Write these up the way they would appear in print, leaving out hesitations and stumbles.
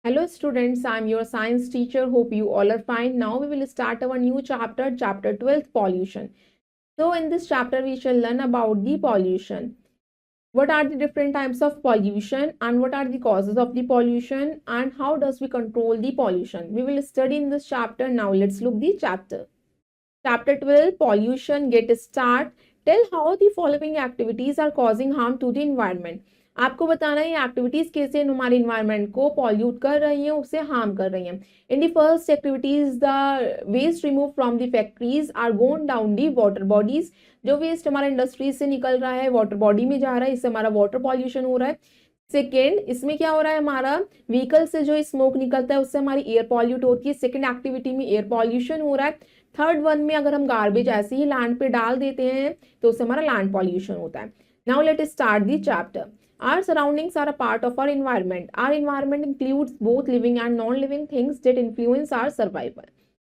Hello students, I am your science teacher. Hope you all are fine. Now we will start our new chapter, chapter 12, pollution. So in this chapter we shall learn about the pollution. What are the different types of pollution and what are the causes of the pollution and how does we control the pollution? We will study in this chapter. Now let's look the chapter. Chapter 12, pollution, get start. Tell how the following activities are causing harm to the environment. आपको बताना है ये activities कैसे हमारे environment को pollute कर रही हैं, उससे हार्म कर रही हैं. In the first activities the waste remove from the factories are gone down the water bodies. जो वेस्ट हमारा इंडस्ट्रीज से निकल रहा है वाटर बॉडी में जा रहा है, इससे हमारा वाटर पॉल्यूशन हो रहा है. सेकेंड, इसमें क्या हो रहा है, हमारा व्हीकल से जो स्मोक निकलता है उससे हमारी एयर पॉल्यूट होती है. सेकेंड एक्टिविटी में एयर पॉल्यूशन हो रहा है. थर्ड वन में अगर हम गार्बेज ऐसे ही लैंड पे डाल देते हैं तो उससे हमारा लैंड पॉल्यूशन होता है. Now let us start the chapter. Our surroundings are a part of our environment. Our environment includes both living and non-living things that influence our survival.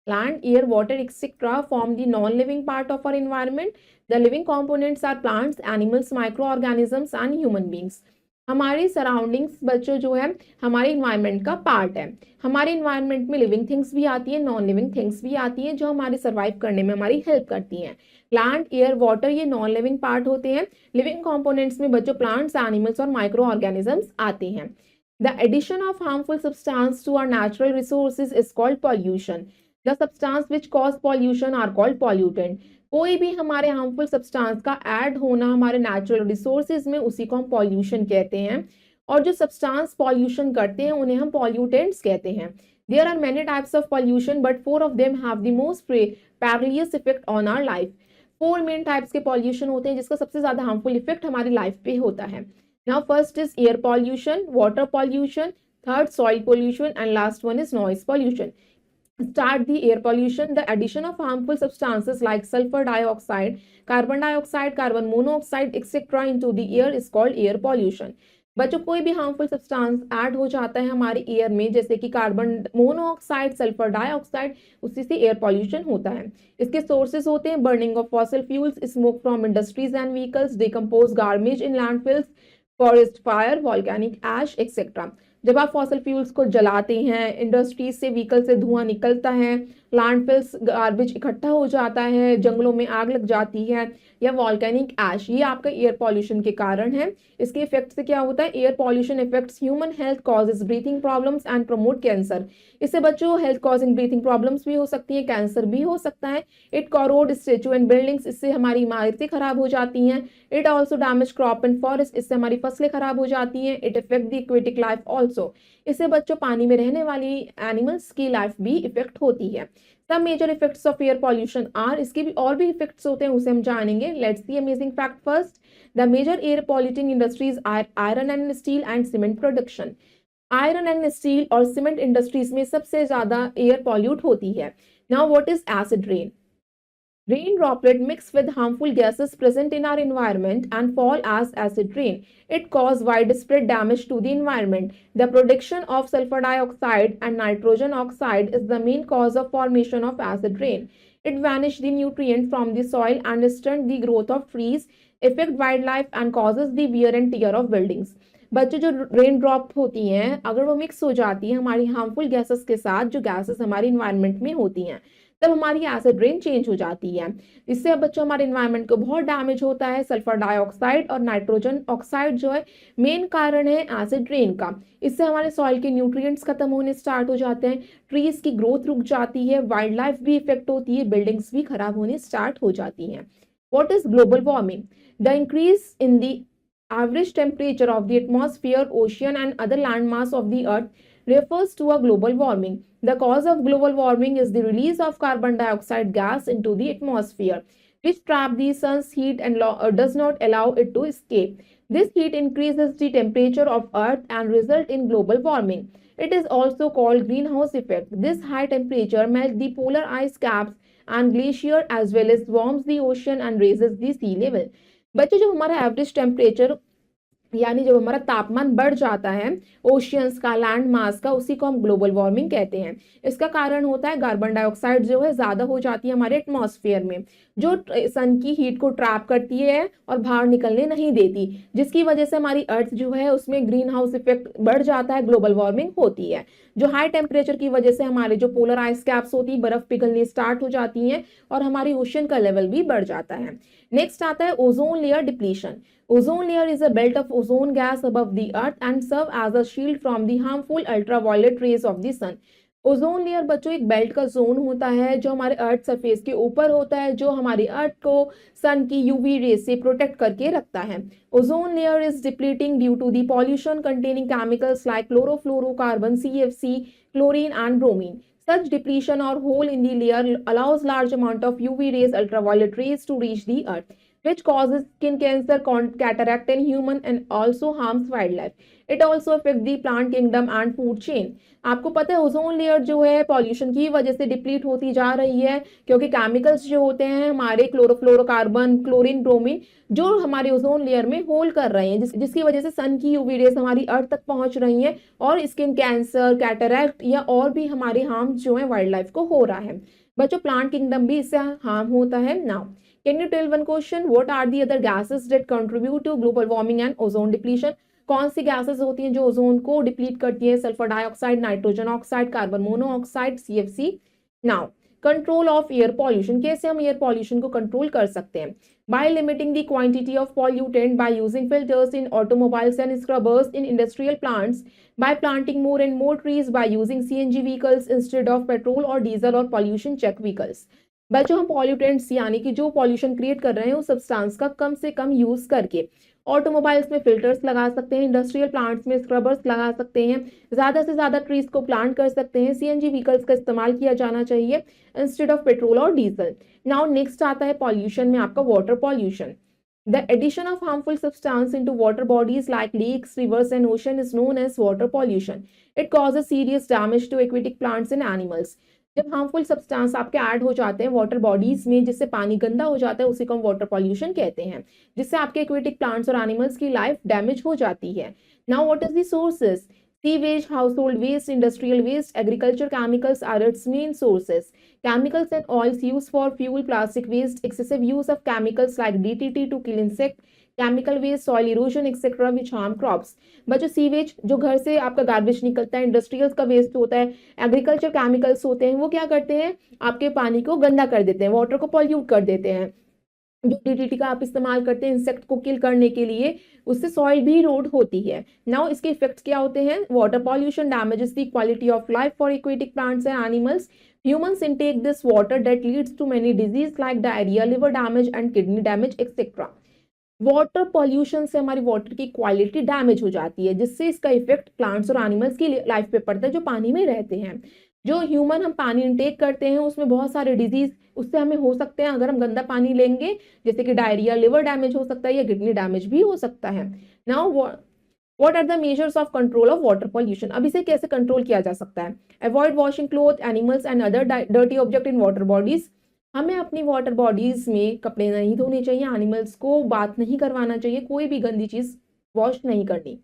Land, air, water, etc. form the non-living part of our environment. The living components are plants, animals, microorganisms and human beings. हमारी surroundings बच्चों जो है हमारे environment का part है. हमारे environment में living things भी आती हैं, नॉन लिविंग थिंग्स भी आती हैं जो हमारे सर्वाइव करने में हमारी हेल्प करती हैं. प्लांट, एयर, वाटर ये नॉन लिविंग पार्ट होते हैं. लिविंग कंपोनेंट्स में बच्चों प्लांट्स, एनिमल्स और माइक्रो ऑर्गेनिजम्स आते हैं. The addition of harmful substance to our natural resources is called pollution. The substance which cause pollution are called pollutant. कोई भी हमारे हार्मफुल सब्सटेंस का ऐड होना हमारे नेचुरल रिसोर्सेज में, उसी को हम पॉल्यूशन कहते हैं. और जो सब्सटेंस पॉल्यूशन करते हैं उन्हें हम पॉल्यूटेंट्स कहते हैं. There are many types of pollution but 4 of them have the most perilous effect on our life. 4 main types के पॉल्यूशन होते हैं जिसका सबसे ज्यादा हार्मफुल इफेक्ट हमारी लाइफ पे होता है. Now first is air pollution, water pollution, third soil pollution and last one is noise pollution. Start the air pollution. The addition of harmful substances like sulfur dioxide, carbon dioxide, carbon monoxide, etc. into the air is called air pollution. बच्चों कोई भी harmful substance add हो जाता है हमारे air में, जैसे कि कार्बन मोनोऑक्साइड, सल्फर डाइऑक्साइड, उसी से एयर पॉल्यूशन होता है. इसके सोर्सेज होते हैं burning of fossil fuels, smoke from industries and vehicles, decompose garbage in landfills, forest fire, volcanic ash et cetera. जब आप फॉसिल फ्यूल्स को जलाते हैं, इंडस्ट्रीज से व्हीकल से धुआं निकलता है, लैंडफिल्स गार्बेज इकट्ठा हो जाता है, जंगलों में आग लग जाती है, या वॉल्केनिक ऐश, ये आपका एयर पॉल्यूशन के कारण है. इसके इफेक्ट से क्या होता है, air pollution effects human health, causes breathing problems and promote cancer. इससे बच्चों हेल्थ कॉजिंग ब्रीथिंग प्रॉब्लम्स भी हो सकती है, कैंसर भी हो सकता है. इट कॉरोड स्टेचू एंड बिल्डिंग्स, इससे हमारी इमारतें खराब हो जाती हैं. It also damage crop and forest, इससे हमारी फसलें खराब हो जाती हैं. It effect the aquatic life also, इससे बच्चों पानी में रहने वाली एनिमल्स की लाइफ भी इफेक्ट होती है. सब major effects of air pollution are, इसके भी और भी इफेक्ट्स होते हैं उसे हम जानेंगे. Let's see amazing fact first. The major air polluting industries are iron and steel and cement production. Iron and steel और सीमेंट इंडस्ट्रीज में सबसे ज्यादा एयर पॉल्यूट होती है. Now what is acid rain? Rain droplet mix with harmful gases present in our environment and fall as acid rain. It causes widespread damage to the environment. The production of sulfur dioxide and nitrogen oxide is the main cause of formation of acid rain. It vanishes the nutrient from the soil and stunts the growth of trees, affect wildlife and causes the wear and tear of buildings. बच्चों जो rain drop होती हैं अगर वो mix हो जाती है हमारी हार्मफुल गैसेस के साथ, जो गैसेस हमारी इन्वायरमेंट में होती हैं, तब हमारी एसिड रेन चेंज हो जाती है. इससे बच्चों हमारे इन्वायरमेंट को बहुत डैमेज होता है. सल्फर डाइऑक्साइड और नाइट्रोजन ऑक्साइड जो है मेन कारण है एसिड रेन का. इससे हमारे सॉइल के न्यूट्रिएंट्स खत्म होने स्टार्ट हो जाते हैं, ट्रीज की ग्रोथ रुक जाती है, वाइल्ड लाइफ भी इफेक्ट होती है, बिल्डिंग्स भी खराब होने स्टार्ट हो जाती हैं. What is global warming? The increase in the average temperature of the atmosphere, ocean and other landmass of the earth refers to a global warming. The cause of global warming is the release of carbon dioxide gas into the atmosphere, which traps the sun's heat and does not allow it to escape. This heat increases the temperature of earth and result in global warming. It is also called greenhouse effect. This high temperature melts the polar ice caps and glacier as well as warms the ocean and raises the sea level. बच्चों जो हमारा average temperature यानी जब हमारा तापमान बढ़ जाता है ओशियंस का, लैंड मास का, उसी को हम ग्लोबल वार्मिंग कहते हैं। इसका कारण होता है कार्बन डाइऑक्साइड जो है ज्यादा हो जाती है हमारे एटमॉस्फेयर में, जो सन की हीट को ट्रैप करती है और बाहर निकलने नहीं देती, जिसकी वजह से हमारी अर्थ जो है उसमें ग्रीन हाउस इफेक्ट बढ़ जाता है, ग्लोबल वार्मिंग होती है। जो हाई टेम्परेचर की वजह से हमारे जो पोलर आइस कैप्स होती है बर्फ पिघलनी स्टार्ट हो जाती है और हमारी ओशन का लेवल भी बढ़ जाता है। नेक्स्ट आता है ozone layer depletion. Ozone layer is a belt of ozone gas above the earth and serve as a shield from the harmful ultraviolet rays of the sun. Ozone layer बच्चों एक belt का zone होता है जो हमारे earth surface के ऊपर होता है, जो हमारी अर्थ को सन की यूवी रे से प्रोटेक्ट करके रखता है। Ozone layer is depleting due to the pollution containing chemicals like chlorofluorocarbon, CFC, chlorine and bromine. Such depletion or hole in the layer allows large amount of UV rays, ultraviolet rays to reach the earth, which causes skin cancer, cataract in human and also harms wildlife. It also affects the plant kingdom and food chain. आपको पता है ozone layer जो है pollution की वजह से deplete होती जा रही है, क्योंकि केमिकल्स जो होते हैं हमारे क्लोरोफ्लोरोकार्बन, क्लोरीन, ब्रोमीन, जो हमारे ओजोन लेयर में होल कर रहे हैं, जिसकी वजह से सन की यूवी रेस हमारी अर्थ तक पहुंच रही हैं और स्किन कैंसर, कैटरैक्ट या और भी हमारे हार्म जो है वाइल्ड लाइफ को हो रहा है। बच्चों प्लांट किंगडम भी इससे हार्म होता है। Now can you tell one question? What are the other gases that contribute to global warming and ozone depletion? कौन सी गैसेस होती हैं जो ओजोन को डिप्लीट करती है? Sulphur dioxide, nitrogen oxide, carbon monoxide, CFC। Now control of air pollution, कैसे हम air pollution को कंट्रोल कर सकते हैं? By limiting the quantity of pollutant, by using filters in automobiles and scrubbers in industrial plants, by planting more and more trees, by using CNG vehicles instead of petrol और diesel और pollution check vehicles. बच्चों हम pollutants यानी कि जो pollution create कर रहे हैं उस सब्सटेंस का कम से कम यूज करके ऑटोमोबाइल्स में फिल्टर्स लगा सकते हैं, इंडस्ट्रियल प्लांट्स में स्क्रबर्स लगा सकते हैं, ज्यादा से ज्यादा ट्रीज को प्लांट कर सकते हैं, CNG व्हीकल्स का इस्तेमाल किया जाना चाहिए इंस्टेड ऑफ पेट्रोल और डीजल। नाउ नेक्स्ट आता है पॉल्यूशन में आपका water pollution. The addition of harmful substance into water bodies like lakes, rivers and ocean is known as water pollution. It causes serious damage to aquatic plants and animals. जब harmful substance आपके add हो जाते हैं water bodies में जिससे पानी गंदा हो जाता है उसी को हम वाटर पॉल्यूशन कहते हैं, जिससे आपके एक्वेटिक प्लांट्स और एनिमल्स की लाइफ डैमेज हो जाती है। Now what is the sources? Sewage, household waste, industrial waste, agriculture chemicals are its main sources. Chemicals and oils used for fuel, plastic waste, excessive use of chemicals like DDT to kill insect, chemical waste, soil erosion et cetera which harm crops. बच्चों sewage जो घर से आपका garbage निकलता है, industrials का waste होता है, एग्रीकल्चर केमिकल्स होते हैं, वो क्या करते हैं आपके पानी को गंदा कर देते हैं, वाटर को पॉल्यूट कर देते हैं। जो DDT का आप इस्तेमाल करते हैं इंसेक्ट को किल करने के लिए, उससे सॉइल भी इरोड होती है। नाउ इसके इफेक्ट्स क्या होते हैं? Water pollution damages the quality of life for aquatic plants and animals. Humans intake this water that leads to many diseases like diarrhea, liver damage and kidney damage etc. Water pollution से हमारी water की quality damage हो जाती है, जिससे इसका effect plants और animals की लाइफ पे पड़ता है जो पानी में रहते हैं। जो ह्यूमन हम पानी इंटेक करते हैं उसमें बहुत सारे डिजीज उससे हमें हो सकते हैं अगर हम गंदा पानी लेंगे, जैसे कि डायरिया, लिवर डैमेज हो सकता है या किडनी डैमेज भी हो सकता है। Now what are the measures of control of water pollution? अब इसे कैसे कंट्रोल किया जा सकता है? Avoid washing cloth, animals and other dirty object in water bodies. हमें अपनी वाटर बॉडीज में कपड़े नहीं धोने चाहिए, एनिमल्स को बात नहीं करवाना चाहिए, कोई भी गंदी चीज वॉश नहीं करनी।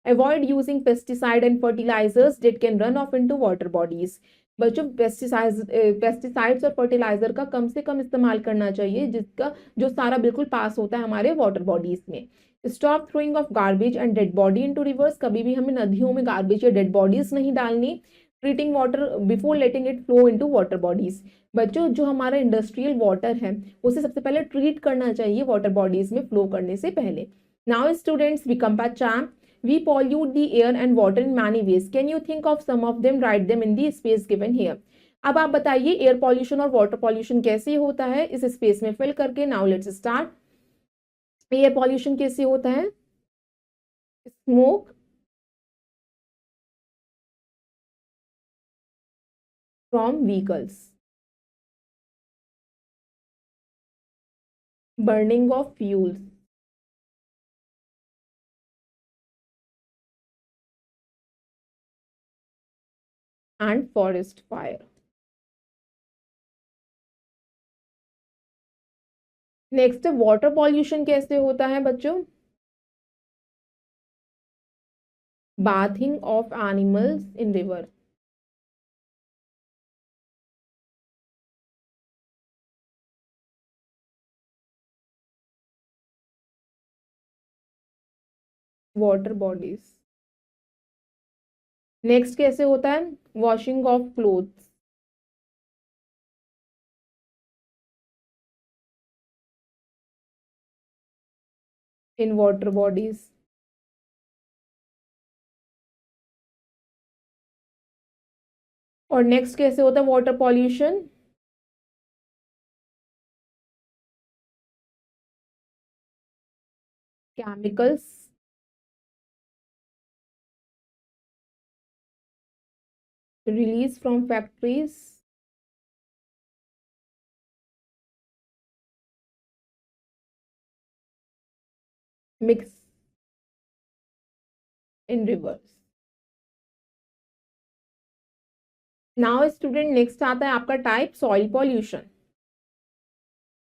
Avoid using pesticide and fertilisers that can run off into water bodies. बच्चों पेस्टिसाइड्स और फर्टिलाइजर का कम से कम इस्तेमाल करना चाहिए, जिसका जो सारा बिल्कुल पास होता है हमारे वाटर बॉडीज में। Stop throwing of garbage and dead body into reverse. कभी भी हमें नदियों में गार्बेज या डेड बॉडीज नहीं डालनी। Treating water before letting it flow into water bodies. बच्चों जो हमारा इंडस्ट्रियल वाटर है उसे सबसे पहले ट्रीट करना चाहिए वाटर बॉडीज में फ्लो करने से पहले। Now students we come back champ. We pollute the air and water in many ways. Can you think of some of them? Write them in the space given here. अब आप बताइए air pollution और water pollution कैसे होता है इस space में fill करके। Now let's start. Air pollution कैसे होता है? Smoke from vehicles, burning of fuels, and forest fire. Next water pollution कैसे होता है बच्चों? bathing of animals in river. Water bodies. Next कैसे होता है? Washing of clothes. In water bodies. और नेक्स्ट कैसे होता है water pollution? Chemicals released from factories, mix in rivers. Now student next आता है आपका type soil pollution.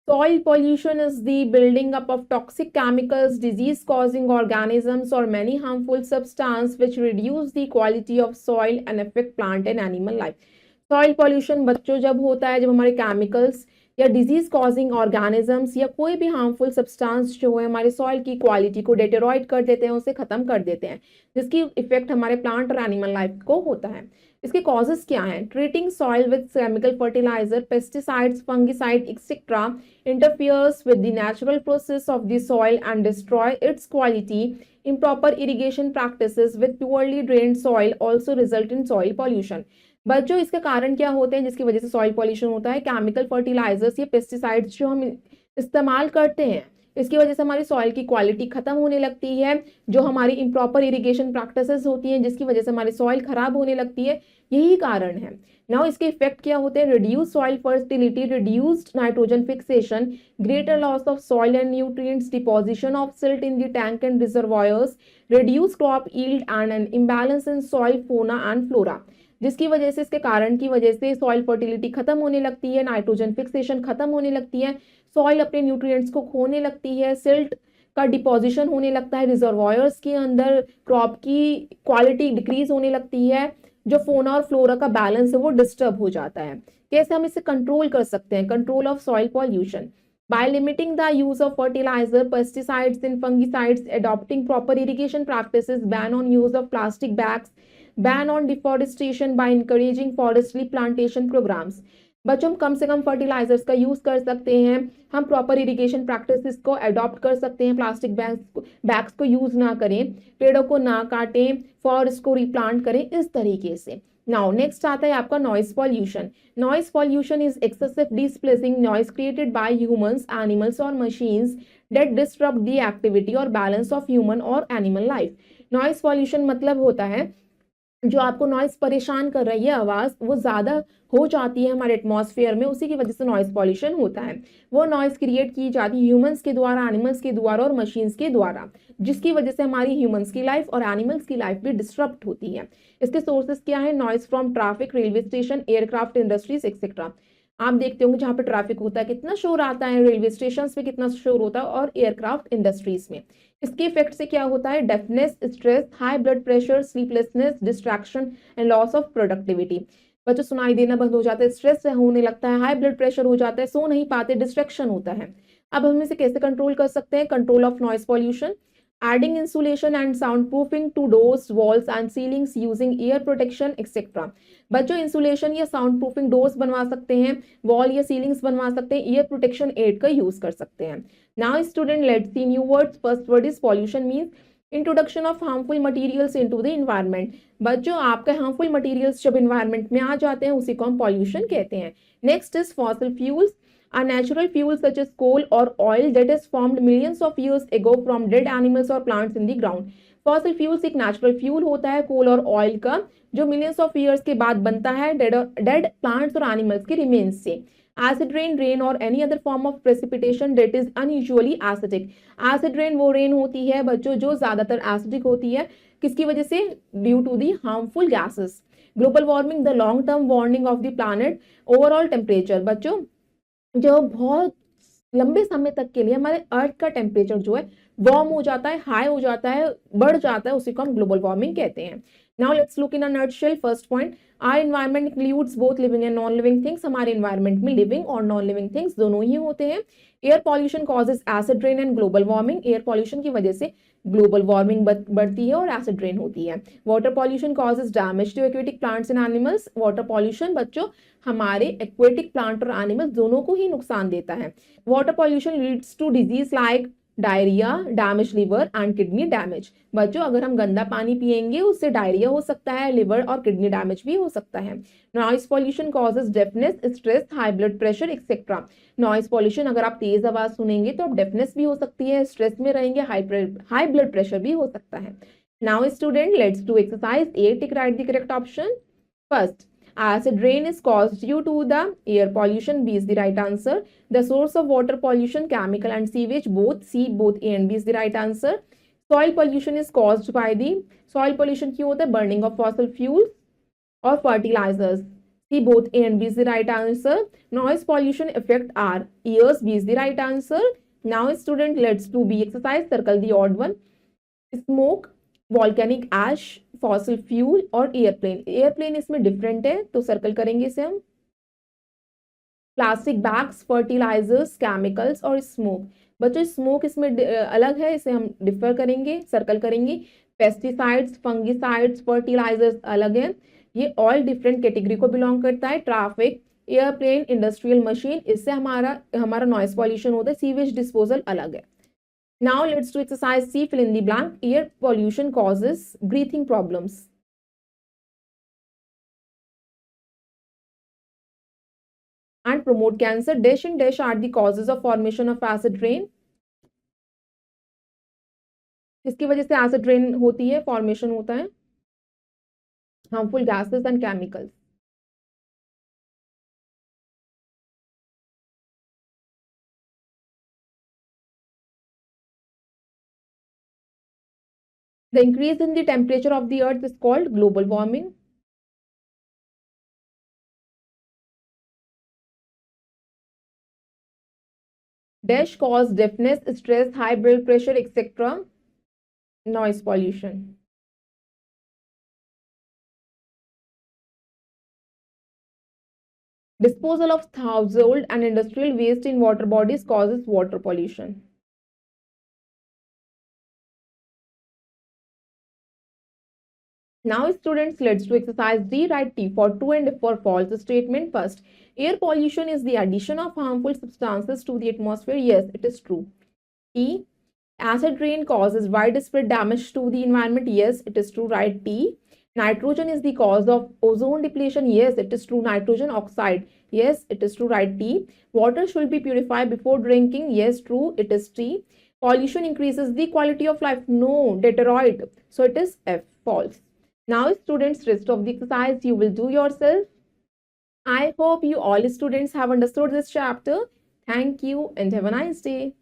Soil pollution is the building up of toxic chemicals, disease-causing organisms, or many harmful substances which reduce the quality of soil and affect plant and animal life. Soil pollution बच्चों जब होता है, जब हमारे chemicals या disease causing organisms या कोई भी हार्मफुल सब्सटेंस जो है हमारे सॉइल की क्वालिटी को डेटेरॉइड कर देते हैं, उसे खत्म कर देते हैं, जिसकी इफेक्ट हमारे प्लांट और एनिमल लाइफ को होता है. इसके कॉजेज क्या हैं? Treating soil with chemical fertiliser, pesticides, fungicide et cetera interferes with the natural process of the soil and destroy its quality. Improper irrigation practices with poorly drained soil also result in soil pollution. बच्चों इसके कारण क्या होते हैं जिसकी वजह से soil pollution होता है? केमिकल फर्टिलाइजर्स या पेस्टिसाइड्स जो हम इस्तेमाल करते हैं, इसकी वजह से हमारी सॉइल की क्वालिटी खत्म होने लगती है. जो हमारी इम्प्रॉपर इरिगेशन प्रैक्टिसेस होती हैं जिसकी वजह से हमारी सॉइल खराब होने लगती है, यही कारण है. नाउ इसके इफेक्ट क्या होते हैं? Reduce soil fertility, reduced nitrogen fixation, greater loss of soil and nutrients, deposition of silt in the tank and reservoirs, reduce crop yield and an imbalance in soil fauna and flora. जिसकी वजह से, इसके कारण की वजह से soil fertility खत्म होने लगती है, नाइट्रोजन फिक्सेशन खत्म होने लगती है, सॉइल अपने न्यूट्रिएंट्स को खोने लगती है, सिल्ट का डिपोजिशन होने लगता है रिजर्वायर्स के अंदर, क्रॉप की क्वालिटी डिक्रीज होने लगती है, जो फोना और फ्लोरा का बैलेंस है वो डिस्टर्ब हो जाता है. कैसे हम इसे कंट्रोल कर सकते हैं? Control of soil pollution by limiting the use of fertilizer, pesticides and fungicides, adopting proper irrigation practices, ban on use of plastic bags, ban on deforestation by encouraging forestry plantation programs. बच्चों हम कम से कम fertilisers का use कर सकते हैं, हम proper irrigation practices को adopt कर सकते हैं, प्लास्टिक बैग्स को यूज ना करें, पेड़ों को ना काटें, फॉरेस्ट को रिप्लांट करें, इस तरीके से. नाउ नेक्स्ट आता है आपका noise pollution. Noise pollution is excessive displacing noise created by humans, animals और machines that disturb the activity और बैलेंस ऑफ ह्यूमन और एनिमल लाइफ. नॉइस पॉल्यूशन मतलब होता है जो आपको नॉइस परेशान कर रही है, आवाज वो ज्यादा हो जाती है हमारे एटमॉस्फेयर में, उसी की वजह से नॉइस पॉल्यूशन होता है. वो नॉइस क्रिएट की जाती है ह्यूमंस के द्वारा, एनिमल्स के द्वारा और मशीन्स के द्वारा, जिसकी वजह से हमारी ह्यूमंस की लाइफ और एनिमल्स की लाइफ भी डिस्टर्ब होती है. इसके सोर्सेस क्या है? Noise from traffic, railway station, aircraft industries etcetera. आप देखते होंगे जहाँ पे ट्रैफिक होता है कितना शोर आता है, रेलवे स्टेशन पे कितना शोर होता है, और एयरक्राफ्ट इंडस्ट्रीज में. इसके इफेक्ट से क्या होता है? Deafness, stress, high blood pressure, sleeplessness, distraction and loss of productivity. बच्चों सुनाई देना बंद हो जाता है, स्ट्रेस होने लगता है, हाई ब्लड प्रेशर हो जाता है, सो नहीं पाते, डिस्ट्रैक्शन होता है. अब हम इसे कैसे कंट्रोल कर सकते हैं? Control of noise pollution, adding insulation and soundproofing to doors, walls and ceilings using air protection etc. बच्चों इंसुलेशन या साउंड प्रूफिंग डोर्स बनवा सकते हैं, वॉल या सीलिंग्स बनवा सकते हैं, एयर प्रोटेक्शन एड का यूज कर सकते हैं. Now student let's see new words. First word is pollution means introduction of harmful materials into the environment. बच्चों आपके हार्मफुल मटेरियल्स जब एनवायरनमेंट में आ जाते हैं उसी को हम पॉल्यूशन कहते हैं. Next is fossil fuels, a natural fuel such as coal or oil that is formed millions of years ago from dead animals or plants in the ground. Fossil fuels एक natural fuel होता है कोल और oil का, जो millions of years के बाद बनता है डेड प्लांट्स और एनिमल्स के रिमेन्स से. एसिड रेन और any other form of precipitation that is unusually acidic. Acid rain वो रेन होती है बच्चों जो ज्यादातर एसिडिक होती है, किसकी वजह से? Due to the harmful gases. Global warming, the long term warning of the planet, overall temperature. बच्चों जो बहुत लंबे समय तक के लिए हमारे अर्थ का टेम्परेचर जो है वार्म हो जाता है, हाई हो जाता है, बढ़ जाता है, उसी को हम ग्लोबल वार्मिंग कहते हैं। Now let's look in a nutshell. First point, our environment includes both living and non living things. हमारे एनवायरनमेंट में लिविंग और नॉन लिविंग थिंग्स दोनों ही होते हैं। Air pollution causes acid rain and global warming. Air pollution की वजह से ग्लोबल वार्मिंग बढ़ती है और एसिड रेन होती है। Water pollution causes damage to aquatic plants and animals. Water pollution बच्चों हमारे एक्वेटिक प्लांट और एनिमल्स दोनों को ही नुकसान देता है। Water pollution leads to disease like diarrhoea, damage liver and kidney damage. बच्चों अगर हम गंदा पानी पिएंगे उससे डायरिया हो सकता है, लिवर और किडनी डैमेज भी हो सकता है। Noise pollution causes deafness, stress, high blood pressure etcetera. Noise pollution, अगर आप तेज आवाज सुनेंगे तो आप डेफनेस भी हो सकती है, स्ट्रेस में रहेंगे, हाई ब्लड प्रेशर भी हो सकता है। Now student let's do exercise 8, tick right the correct option. First, acid rain is caused due to the air pollution. B is the right answer. The source of water pollution, chemical and sewage, both. C, both A and B is the right answer. Soil pollution is caused by the, soil pollution क्यों होता है? Burning of fossil fuels or fertilizers. C, both A and B is the right answer. Noise pollution affect our ears. B is the right answer. Now student, let's do B exercise. Circle the odd one. Smoke, volcanic ash, fossil fuel और airplane. Airplane इसमें different है तो circle करेंगे इसे हम। Plastic bags, fertilisers, chemicals और smoke. बच्चों smoke इसमें अलग है, इसे हम डिफर करेंगे, सर्कल करेंगे। पेस्टिसाइड्स, फंगिसाइड्स, फर्टिलाइजर्स अलग है, ये ऑल डिफरेंट कैटेगरी को बिलोंग करता है। ट्रैफिक, एयरप्लेन, इंडस्ट्रियल मशीन, इससे हमारा नॉइस पॉल्यूशन होता है। सीवेज डिस्पोजल अलग है। Now let's do exercise C, fill in the blank. Air pollution causes breathing problems. And promote cancer. Dash and dash are the causes of formation of acid rain. किसकी वजह से acid rain होती है, formation होता है? Harmful gases and chemicals. The increase in the temperature of the earth is called global warming. Dash cause deafness, stress, high blood pressure, etc. Noise pollution. Disposal of household and industrial waste in water bodies causes water pollution. Now students, let's do exercise D. Write T for true and F for false statement. First, air pollution is the addition of harmful substances to the atmosphere. Yes, it is true. T, acid rain causes widespread damage to the environment. Yes, it is true. Write T. Nitrogen is the cause of ozone depletion. Yes, it is true. Nitrogen oxide. Yes, it is true. Write T. Water should be purified before drinking. Yes, true. It is T. Pollution increases the quality of life. No, Detroit. So it is F. False. Now students, rest of the exercise you will do yourself. I hope you all students have understood this chapter. Thank you and have a nice day.